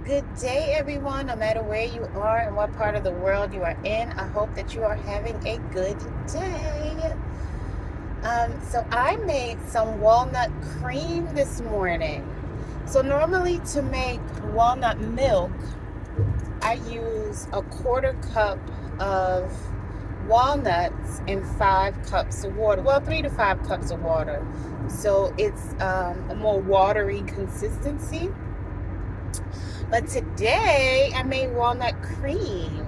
Good day, everyone, no matter where you are and what part of the world you are in. I hope that you are having a good day. So I made some walnut cream this morning. So normally to make walnut milk, I use a quarter cup of walnuts and 5 cups of water. Well, 3 to 5 cups of water. So it's a more watery consistency. But today I made walnut cream,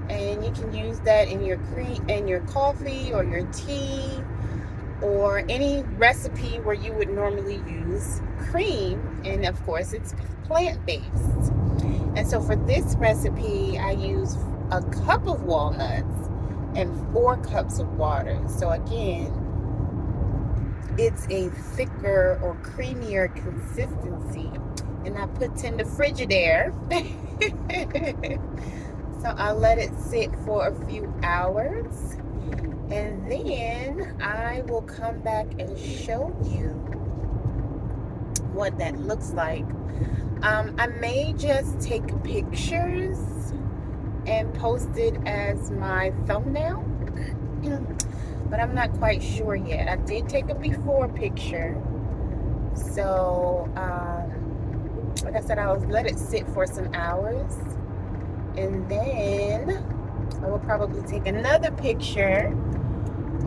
and you can use that in your coffee or your tea or any recipe where you would normally use cream. And of course, it's plant-based. And so for this recipe, I use a cup of walnuts and 4 cups of water. So again, it's a thicker or creamier consistency. And I put in the Frigidaire. So I'll let it sit for a few hours. And then I will come back and show you what that looks like. I may just take pictures and post it as my thumbnail. But I'm not quite sure yet. I did take a before picture. So, like I said, I'll let it sit for some hours, and then I will probably take another picture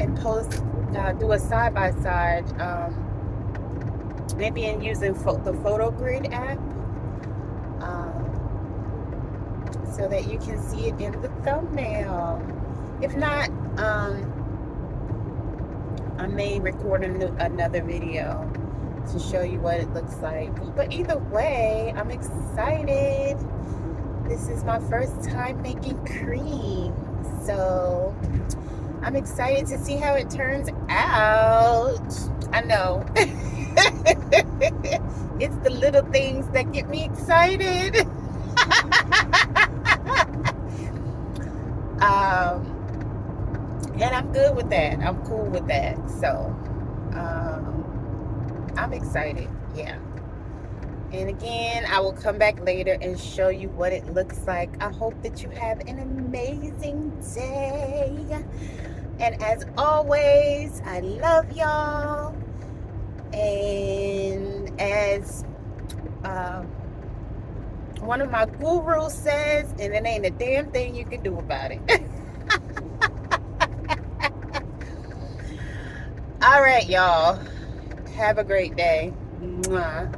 and post, do a side-by-side, maybe in using the Photo Grid app, so that you can see it in the thumbnail. If not, I may record another video to show you what it looks like. But either way, I'm excited. This is my first time making cream, so I'm excited to see how it turns out. I know. It's the little things that get me excited. And I'm good with that. I'm cool with that. So I'm excited. Yeah. And again, I will come back later and show you what it looks like. I hope that you have an amazing day. And as always, I love y'all. And as one of my gurus says, and it ain't a damn thing you can do about it. All right, y'all. Have a great day. Mwah.